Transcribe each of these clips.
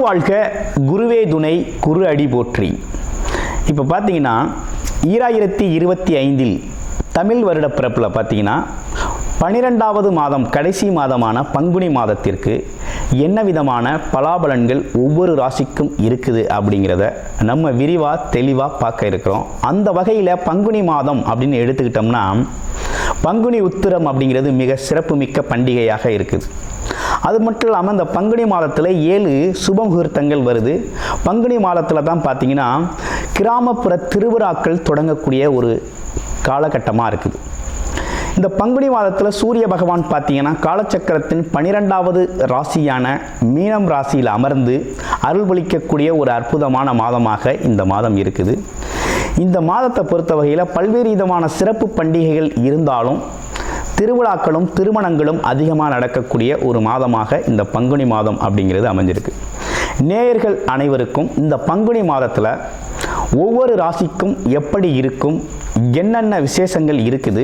வாழ்க, குருவே துணை, குரு அடி போற்றி. இப்போ பார்த்தீங்கன்னா 2025 தமிழ் வருட பிறப்பில் பார்த்தீங்கன்னா 12வது மாதம் கடைசி மாதமான பங்குனி மாதத்திற்கு என்ன விதமான பலாபலன்கள் ஒவ்வொரு ராசிக்கும் இருக்குது அப்படிங்கிறத நம்ம விரிவாக தெளிவாக பார்க்க இருக்கிறோம். அந்த வகையில் பங்குனி மாதம் அப்படின்னு எடுத்துக்கிட்டோம்னா பங்குனி உத்திரம் அப்படிங்கிறது மிக சிறப்புமிக்க பண்டிகையாக இருக்குது. அது மட்டும் இல்லாமல் இந்த பங்குனி மாதத்தில் 7 சுப முகூர்த்தங்கள் வருது. பங்குனி மாதத்தில் தான் பார்த்தீங்கன்னா கிராமப்புற திருவிழாக்கள் தொடங்கக்கூடிய ஒரு காலகட்டமாக இருக்குது. இந்த பங்குனி மாதத்தில் சூரிய பகவான் பார்த்தீங்கன்னா காலச்சக்கரத்தின் 12வது ராசியான மீனம் ராசியில் அமர்ந்து அருள்பளிக்கக்கூடிய ஒரு அற்புதமான மாதமாக இந்த மாதம் இருக்குது. இந்த மாதத்தை பொறுத்த வகையில் பல்வேறு விதமான சிறப்பு பண்டிகைகள் இருந்தாலும் திருவிழாக்களும் திருமணங்களும் அதிகமாக நடக்கக்கூடிய ஒரு மாதமாக இந்த பங்குனி மாதம் அப்படிங்கிறது அமைஞ்சிருக்கு. நேயர்கள் அனைவருக்கும் இந்த பங்குனி மாதத்தில் ஒவ்வொரு ராசிக்கும் எப்படி இருக்கும், என்னென்ன விசேஷங்கள் இருக்குது,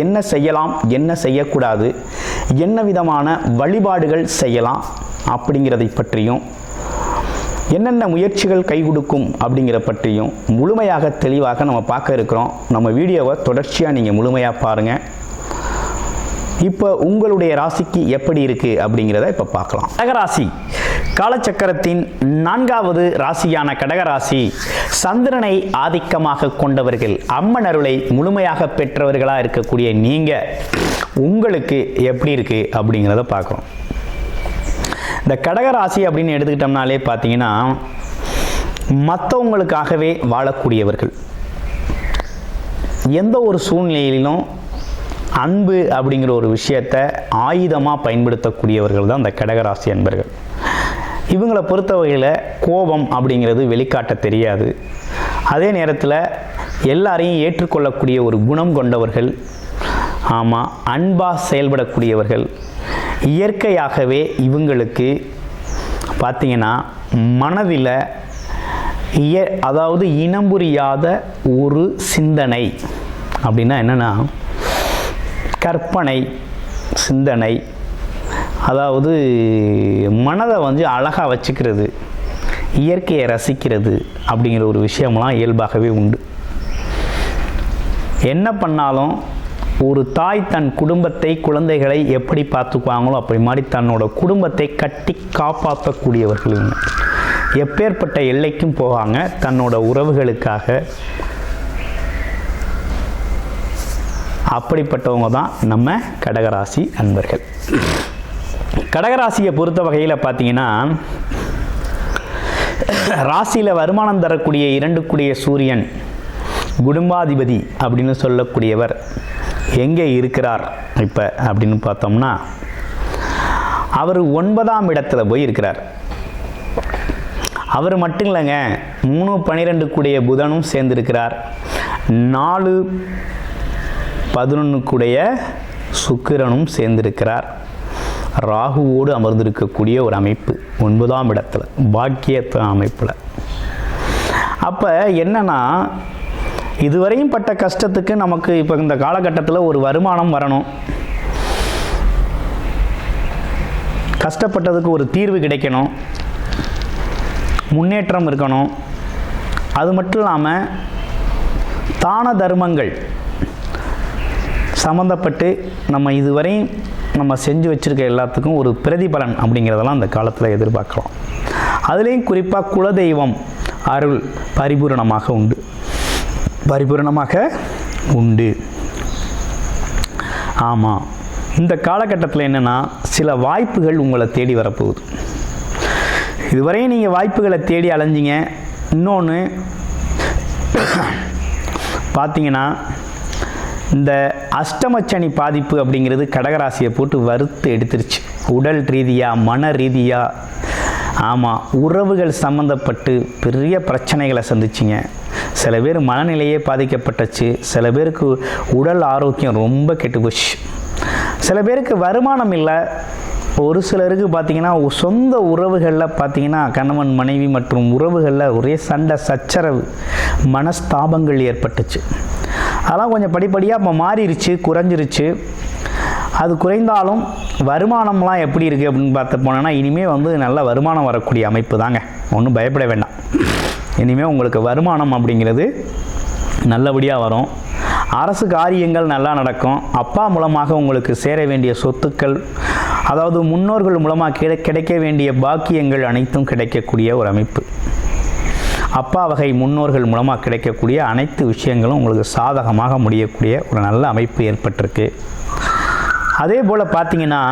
என்ன செய்யலாம், என்ன செய்யக்கூடாது, என்ன விதமான வழிபாடுகள் செய்யலாம் அப்படிங்கிறதை பற்றியும், என்னென்ன முயற்சிகள் கை கொடுக்கும் அப்படிங்கிற பற்றியும் முழுமையாக தெளிவாக நம்ம பார்க்க இருக்கிறோம். நம்ம வீடியோவை தொடர்ச்சியாக நீங்கள் முழுமையாக பாருங்கள். இப்போ உங்களுடைய ராசிக்கு எப்படி இருக்குது அப்படிங்கிறத இப்போ பார்க்கலாம். கடகராசி காலச்சக்கரத்தின் 4வது ராசியான கடகராசி சந்திரனை ஆதிக்கமாக கொண்டவர்கள், அம்மன் அருளை முழுமையாக பெற்றவர்களாக இருக்கக்கூடிய நீங்கள் உங்களுக்கு எப்படி இருக்குது அப்படிங்கிறத பார்க்குறோம். இந்த கடகராசி அப்படின்னு எடுத்துக்கிட்டோம்னாலே பார்த்தீங்கன்னா மற்றவங்களுக்காகவே வாழக்கூடியவர்கள், எந்த ஒரு சூழ்நிலையிலும் அன்பு அப்படிங்கிற ஒரு விஷயத்தை ஆயுதமாக பயன்படுத்தக்கூடியவர்கள் தான் இந்த கடகராசி அன்பர்கள். இவங்களை பொறுத்த வகையில் கோபம் அப்படிங்கிறது வெளிக்காட்ட தெரியாது. அதே நேரத்தில் எல்லாரையும் ஏற்றுக்கொள்ளக்கூடிய ஒரு குணம் கொண்டவர்கள். ஆமாம், அன்பாக செயல்படக்கூடியவர்கள். இயற்கையாகவே இவங்களுக்கு பார்த்திங்கன்னா மனதில் அதாவது இனம் புரியாத ஒரு சிந்தனை அப்படின்னா என்னென்னா கற்பனை சிந்தனை, அதாவது மனதை அழகாக வச்சுக்கிறது, இயற்கையை ரசிக்கிறது அப்படிங்கிற ஒரு விஷயம்லாம் இயல்பாகவே உண்டு. என்ன பண்ணாலும் ஒரு தாய் தன் குடும்பத்தை, குழந்தைகளை எப்படி பார்த்துக்குவாங்களோ அப்படி மாதிரி தன்னோட குடும்பத்தை கட்டி காப்பாற்றக்கூடியவர்கள். எப்பேற்பட்ட எல்லைக்கும் போவாங்க தன்னோட உறவுகளுக்காக. அப்படிப்பட்டவங்க தான் நம்ம கடகராசி அன்பர்கள். கடகராசியை பொறுத்த வகையில் பார்த்தீங்கன்னா ராசியில் வருமானம் தரக்கூடிய 2 கூடிய சூரியன் குடும்பாதிபதி அப்படின்னு சொல்லக்கூடியவர் எங்கே இருக்கிறார் இப்போ அப்படின்னு பார்த்தோம்னா அவர் 9ஆம் இடத்துல போய் இருக்கிறார். அவர் மட்டும் இல்லைங்க, 3, 12 கூடிய புதனும் சேர்ந்திருக்கிறார். 4, 11 கூடிய சுக்கிரனும் சேர்ந்திருக்கிறார். ராகுவோடு அமர்ந்திருக்கக்கூடிய ஒரு அமைப்பு 9ஆம் இடத்துல பாக்கியத்த அமைப்பில். அப்போ என்னன்னா இதுவரையும் பட்ட கஷ்டத்துக்கு நமக்கு இப்போ இந்த காலகட்டத்தில் ஒரு வருமானம் வரணும், கஷ்டப்பட்டதுக்கு ஒரு தீர்வு கிடைக்கணும், முன்னேற்றம் இருக்கணும். அது மட்டும் இல்லாமல் தான தர்மங்கள் சம்மந்தப்பட்டு நம்ம இதுவரையும் நம்ம செஞ்சு வச்சுருக்க எல்லாத்துக்கும் ஒரு பிரதிபலன் அப்படிங்கிறதெல்லாம் அந்த காலத்தில் எதிர்பார்க்கலாம். அதுலேயும் குறிப்பாக குலதெய்வம் அருள் பரிபூரணமாக உண்டு. ஆமாம், இந்த காலகட்டத்தில் என்னென்னா சில வாய்ப்புகள் உங்களை தேடி வரப்போகுது. இதுவரையும் நீங்கள் வாய்ப்புகளை தேடி அலைஞ்சிங்க. இன்னொன்று பார்த்தீங்கன்னா இந்த அஷ்டமச்சனி பாதிப்பு அப்படிங்கிறது கடகராசியை போட்டு வறுத்து எடுத்துருச்சு. உடல் ரீதியாக, மன ரீதியாக, ஆமாம், உறவுகள் சம்மந்தப்பட்டு பெரிய பிரச்சனைகளை சந்திச்சிங்க. சில பேர் மனநிலையே பாதிக்கப்பட்டுச்சு. சில பேருக்கு உடல் ஆரோக்கியம் ரொம்ப கெட்டு போச்சு. சில பேருக்கு வருமானம் இல்லை. ஒரு சிலருக்கு பார்த்திங்கன்னா சொந்த உறவுகளில் பார்த்திங்கன்னா கணவன் மனைவி மற்றும் உறவுகளில் ஒரே சண்டை சச்சரவு மனஸ்தாபங்கள் ஏற்பட்டுச்சு. அதெல்லாம் கொஞ்சம் படிப்படியாக இப்போ மாறிடுச்சு, குறைஞ்சிருச்சு. அது குறைந்தாலும் வருமானம்லாம் எப்படி இருக்குது அப்படின்னு பார்த்து போனோன்னா இனிமேல் நல்ல வருமானம் வரக்கூடிய அமைப்பு தாங்க. ஒன்றும் பயப்பட வேண்டாம். இனிமேல் உங்களுக்கு வருமானம் அப்படிங்கிறது நல்லபடியாக வரும். அரசு காரியங்கள் நல்லா நடக்கும். அப்பா மூலமாக உங்களுக்கு சேர வேண்டிய சொத்துக்கள், அதாவது முன்னோர்கள் மூலமாக கிடைக்க வேண்டிய பாக்கியங்கள் அனைத்தும் கிடைக்கக்கூடிய ஒரு அமைப்பு. அப்பா வகை முன்னோர்கள் மூலமாக கிடைக்கக்கூடிய அனைத்து விஷயங்களும் உங்களுக்கு சாதகமாக முடியக்கூடிய ஒரு நல்ல அமைப்பு ஏற்பட்டிருக்கு. அதே போல் பார்த்திங்கன்னா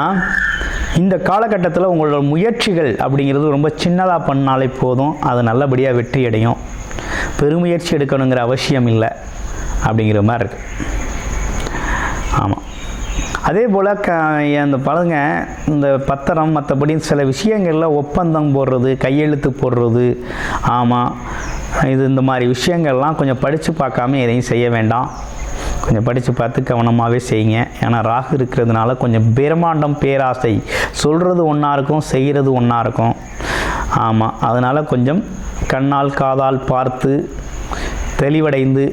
இந்த காலகட்டத்தில் உங்களோட முயற்சிகள் அப்படிங்கிறது ரொம்ப சின்னதாக பண்ணாலே போதும், அது நல்லபடியாக வெற்றி அடையும். பெருமுயற்சி எடுக்கணுங்கிற அவசியம் இல்லை அப்படிங்கிற மாதிரி இருக்குது. ஆமாம். அதே போல் அந்த பழங்க இந்த பத்திரம் மற்றபடி சில விஷயங்களில் ஒப்பந்தம் போடுறது, கையெழுத்து போடுறது, ஆமாம், இந்த மாதிரி விஷயங்கள்லாம் கொஞ்சம் படித்து பார்க்காம எதையும் செய்ய வேண்டாம். கொஞ்சம் படித்து பார்த்து கவனமாகவே செய்யுங்க. ஏன்னா ராகு இருக்கிறதுனால கொஞ்சம் பிரம்மாண்டம், பேராசை, சொல்கிறது ஒன்றா இருக்கும், செய்கிறது ஒன்றா இருக்கும். ஆமாம், அதனால் கொஞ்சம் கண்ணால் காதால் பார்த்து தெளிவடைந்து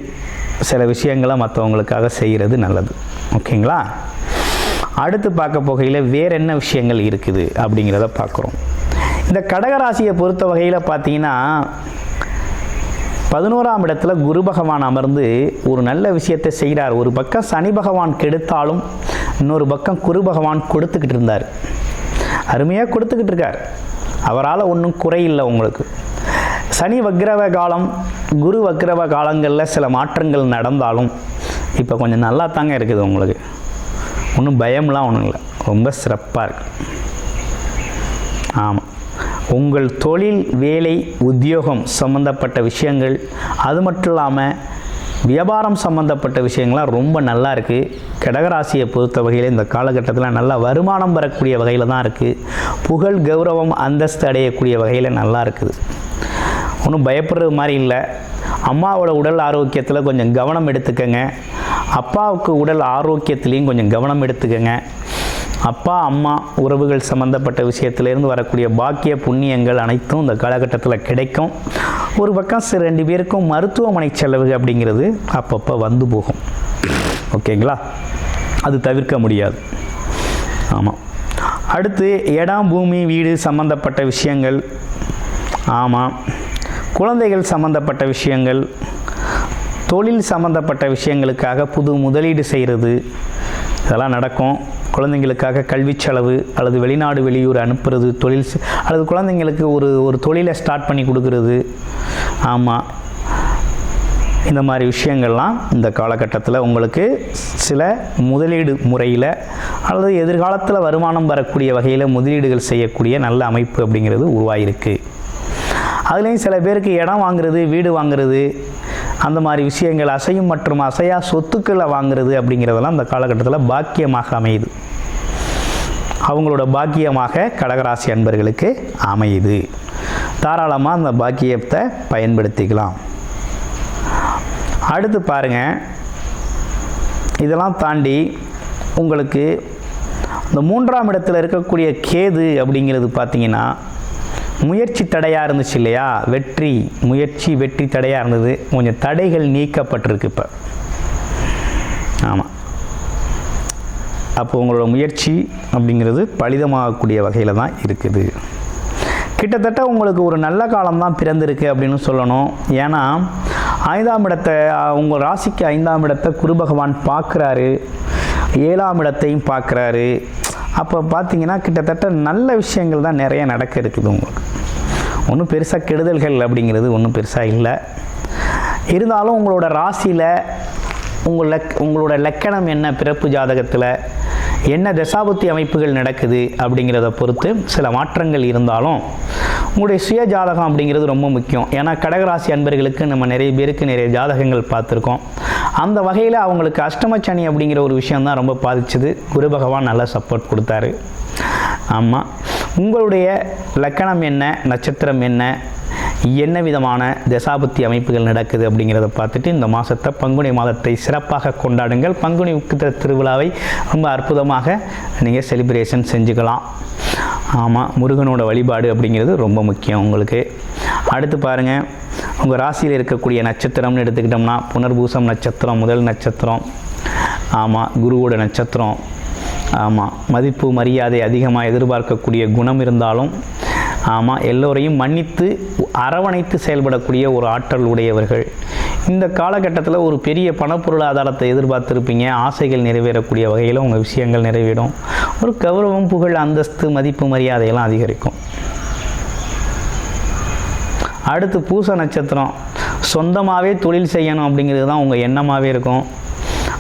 சில விஷயங்களை மற்றவங்களுக்காக செய்கிறது நல்லது. ஓகேங்களா? அடுத்து பார்க்க போகையில் வேறு என்ன விஷயங்கள் இருக்குது அப்படிங்கிறத பார்க்குறோம். இந்த கடகராசியை பொறுத்த வகையில் பார்த்தீங்கன்னா 11ஆம் இடத்துல குரு பகவான் அமர்ந்து ஒரு நல்ல விஷயத்தை செய்கிறார். ஒரு பக்கம் சனி பகவான் கெடுத்தாலும் இன்னொரு பக்கம் குரு பகவான் கொடுத்துக்கிட்டு இருந்தார். அருமையாக கொடுத்துக்கிட்டு இருக்கார். அவரால் ஒன்றும் குறையில்லை உங்களுக்கு. சனி வக்ரவ காலம், குரு வக்ரவ காலங்களில் சில மாற்றங்கள் நடந்தாலும் இப்போ கொஞ்சம் நல்லா தாங்க இருக்குது உங்களுக்கு. ஒன்றும் பயம்லாம் ஒன்றும் இல்லை, ரொம்ப சிறப்பாக இருக்குது. ஆமாம், உங்கள் தொழில், வேலை, உத்தியோகம் சம்மந்தப்பட்ட விஷயங்கள், அது மட்டும் இல்லாமல் வியாபாரம் சம்மந்தப்பட்ட விஷயங்கள்லாம் ரொம்ப நல்லா இருக்குது. கடகராசியை பொறுத்த வகையில் இந்த காலகட்டத்தில் நல்லா வருமானம் வரக்கூடிய வகையில் தான் இருக்குது. புகழ், கௌரவம், அந்தஸ்து அடையக்கூடிய வகையில் நல்லா இருக்குது. ஒன்றும் பயப்படுறது மாதிரி இல்லை. அம்மாவோட உடல் ஆரோக்கியத்தில் கொஞ்சம் கவனம் எடுத்துக்கங்க. அப்பாவுக்கு உடல் ஆரோக்கியத்துலேயும் கொஞ்சம் கவனம் எடுத்துக்கங்க. அப்பா அம்மா உறவுகள் சம்மந்தப்பட்ட விஷயத்திலேருந்து வரக்கூடிய பாக்கிய புண்ணியங்கள் அனைத்தும் இந்த காலகட்டத்தில் கிடைக்கும். ஒரு பக்கம் 2 பேருக்கும் மருத்துவமனை செலவு அப்படிங்கிறது அப்பப்போ வந்து போகும். ஓகேங்களா? அது தவிர்க்க முடியாது. ஆமாம். அடுத்து இடம், பூமி, வீடு சம்மந்தப்பட்ட விஷயங்கள், ஆமாம், குழந்தைகள் சம்மந்தப்பட்ட விஷயங்கள், தொழில் சம்மந்தப்பட்ட விஷயங்களுக்காக புது முதலீடு செய்கிறது, இதெல்லாம் நடக்கும். குழந்தைங்களுக்காக கல்வி செலவு அல்லது வெளிநாடு வெளியூர் அனுப்புறது, தொழில் அல்லது குழந்தைங்களுக்கு ஒரு தொழிலை ஸ்டார்ட் பண்ணி கொடுக்கறது, ஆமாம், இந்த மாதிரி விஷயங்கள்லாம் இந்த காலகட்டத்தில் உங்களுக்கு சில முதலீடு முறையில் அல்லது எதிர்காலத்தில் வருமானம் வரக்கூடிய வகையில் முதலீடுகள் செய்யக்கூடிய நல்ல அமைப்பு அப்படிங்கிறது உருவாகிருக்கு. அதுலேயும் சில பேருக்கு இடம் வாங்குறது, வீடு வாங்குறது, அந்த மாதிரி விஷயங்கள், அசையும் மற்றும் அசையா சொத்துக்களை வாங்குறது அப்படிங்கிறதெல்லாம் இந்த காலகட்டத்தில் பாக்கியமாக அமையுது. அவங்களோட பாக்கியமாக கடகராசி அன்பர்களுக்கு அமையுது. தாராளமாக அந்த பாக்கியத்தை பயன்படுத்திக்கலாம். அடுத்து பாருங்கள், இதெல்லாம் தாண்டி உங்களுக்கு இந்த 3ஆம் இடத்தில் இருக்கக்கூடிய கேது அப்படிங்கிறது பார்த்திங்கன்னா முயற்சி தடையாக இருந்துச்சு இல்லையா, வெற்றி தடையாக இருந்தது. கொஞ்சம் தடைகள் நீக்கப்பட்டிருக்கு இப்போ. ஆமாம், அப்போ உங்களோட முயற்சி அப்படிங்கிறது பலிதமாகக்கூடிய வகையில் தான் இருக்குது. கிட்டத்தட்ட உங்களுக்கு ஒரு நல்ல காலம்தான் பிறந்திருக்கு அப்படின்னு சொல்லணும். ஏன்னா 5ஆம் இடத்தை, உங்கள் ராசிக்கு 5ஆம் இடத்தை குரு பகவான் பார்க்குறாரு, 7ஆம் இடத்தையும் பார்க்குறாரு. அப்போ பார்த்தீங்கன்னா கிட்டத்தட்ட நல்ல விஷயங்கள் தான் நிறைய நடக்க இருக்குது உங்களுக்கு. ஒன்றும் பெருசாக கெடுதல்கள் அப்படிங்கிறது ஒன்றும் பெருசாக இல்லை. இருந்தாலும் உங்களோட ராசியில் உங்களோட லக்கணம் என்ன, பிறப்பு ஜாதகத்தில் என்ன தசாபுத்தி அமைப்புகள் நடக்குது அப்படிங்கிறத பொறுத்து சில மாற்றங்கள் இருந்தாலும் உங்களுடைய சுய ஜாதகம் அப்படிங்கிறது ரொம்ப முக்கியம். ஏன்னா கடகராசி அன்பர்களுக்கு நம்ம நிறைய பேருக்கு நிறைய ஜாதகங்கள் பார்த்துருக்கோம். அந்த வகையில் அவங்களுக்கு அஷ்டமச்சனி அப்படிங்கிற ஒரு விஷயந்தான் ரொம்ப பாதிச்சுது. குரு பகவான் நல்லா சப்போர்ட் கொடுத்தாரு. ஆமாம், உங்களுடைய லக்கணம் என்ன, நட்சத்திரம் என்ன விதமான தசாபுத்தி அமைப்புகள் நடக்குது அப்படிங்கிறத பார்த்துட்டு இந்த மாதத்தை, பங்குனி மாதத்தை சிறப்பாக கொண்டாடுங்கள். பங்குனி உக்கிர திருவிழாவை ரொம்ப அற்புதமாக நீங்கள் செலிப்ரேஷன் செஞ்சுக்கலாம். ஆமாம், முருகனோட வழிபாடு அப்படிங்கிறது ரொம்ப முக்கியம் உங்களுக்கு. அடுத்து பாருங்கள், உங்கள் ராசியில் இருக்கக்கூடிய நட்சத்திரம்னு எடுத்துக்கிட்டோம்னா புனர்பூசம் நட்சத்திரம் முதல் நட்சத்திரம். ஆமாம், குருவோட நட்சத்திரம். ஆமாம், மதிப்பு மரியாதை அதிகமாக எதிர்பார்க்கக்கூடிய குணம் இருந்தாலும் ஆமாம், எல்லோரையும் மன்னித்து அரவணைத்து செயல்படக்கூடிய ஒரு ஆற்றல் உடையவர்கள். இந்த காலகட்டத்தில் ஒரு பெரிய பணப்பொருளாதாரத்தை எதிர்பார்த்துருப்பீங்க. ஆசைகள் நிறைவேறக்கூடிய வகையில் உங்கள் விஷயங்கள் நிறைவேறும். ஒரு கௌரவம், புகழ், அந்தஸ்து, மதிப்பு மரியாதையெல்லாம் அதிகரிக்கும். அடுத்து பூச நட்சத்திரம். சொந்தமாகவே தொழில் செய்யணும் அப்படிங்கிறது தான் உங்கள் எண்ணமாகவே இருக்கும்.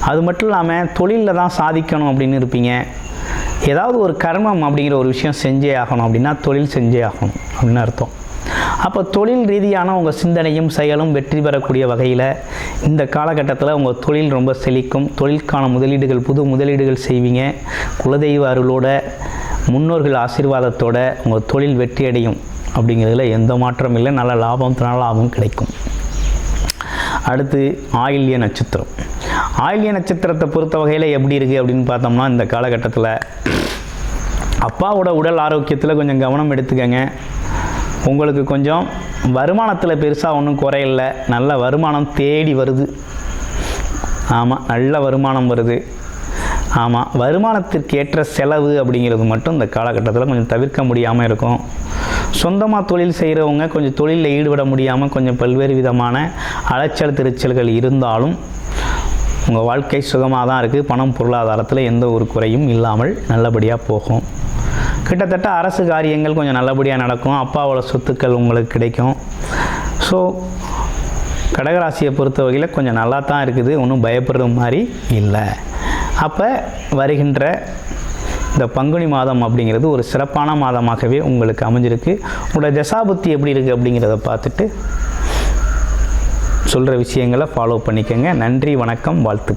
அது மட்டும் இல்லாமல் தொழிலில் தான் சாதிக்கணும் அப்படின்னு இருப்பீங்க. ஏதாவது ஒரு கர்மம் அப்படிங்கிற ஒரு விஷயம் செஞ்சே ஆகணும் அப்படின்னா தொழில் செஞ்சே ஆகணும் அப்படின்னு அர்த்தம். அப்போ தொழில் ரீதியான உங்கள் சிந்தனையும் செயலும் வெற்றி பெறக்கூடிய வகையில் இந்த காலகட்டத்தில் உங்கள் தொழில் ரொம்ப செழிக்கும். தொழிலுக்கான முதலீடுகள், புது முதலீடுகள் செய்வீங்க. குலதெய்வ அருளோட, முன்னோர்கள் ஆசீர்வாதத்தோட உங்கள் தொழில் வெற்றி அடையும் அப்படிங்கிறதுல எந்த மாற்றம் இல்லை. நல்ல லாபம் கிடைக்கும். அடுத்து ஆயில்ய நட்சத்திரம். ஆயில்ய நட்சத்திரத்தை பொறுத்த வகையில் எப்படி இருக்குது அப்படின்னு பார்த்தோம்னா, இந்த காலகட்டத்தில் அப்பாவோட உடல் ஆரோக்கியத்தில் கொஞ்சம் கவனம் எடுத்துக்கங்க. உங்களுக்கு கொஞ்சம் வருமானத்தில் பெருசாக ஒன்றும் குறையில்லை. நல்ல வருமானம் தேடி வருது. ஆமாம், நல்ல வருமானம் வருது. ஆமாம், வருமானத்திற்கு ஏற்ற செலவு அப்படிங்கிறது மட்டும் இந்த காலகட்டத்தில் கொஞ்சம் தவிர்க்க முடியாமல் இருக்கும். சொந்தமாக தொழில் செய்கிறவங்க கொஞ்சம் தொழிலில் ஈடுபட முடியாமல் கொஞ்சம் பல்வேறு விதமான அலைச்சல் திருச்சல்கள் இருந்தாலும் உங்கள் வாழ்க்கை சுகமாக தான் இருக்குது. பணம் பொருளாதாரத்தில் எந்த ஒரு குறையும் இல்லாமல் நல்லபடியாக போகும். கிட்டத்தட்ட அரசு காரியங்கள் கொஞ்சம் நல்லபடியாக நடக்கும். அப்பாவோட சொத்துக்கள் உங்களுக்கு கிடைக்கும். ஸோ கடகராசியை பொறுத்த வகையில் கொஞ்சம் நல்லா தான் இருக்குது. ஒன்றும் பயப்படுற மாதிரி இல்லை. அப்போ வருகின்ற இந்த பங்குனி மாதம் அப்படிங்கிறது ஒரு சிறப்பான மாதமாகவே உங்களுக்கு அமைஞ்சிருக்கு. உங்களோட தசாபுத்தி எப்படி இருக்குது அப்படிங்கிறத பார்த்துட்டு சொல்கிற விஷயங்களை ஃபாலோ பண்ணிக்கோங்க. நன்றி, வணக்கம், வாழ்த்து.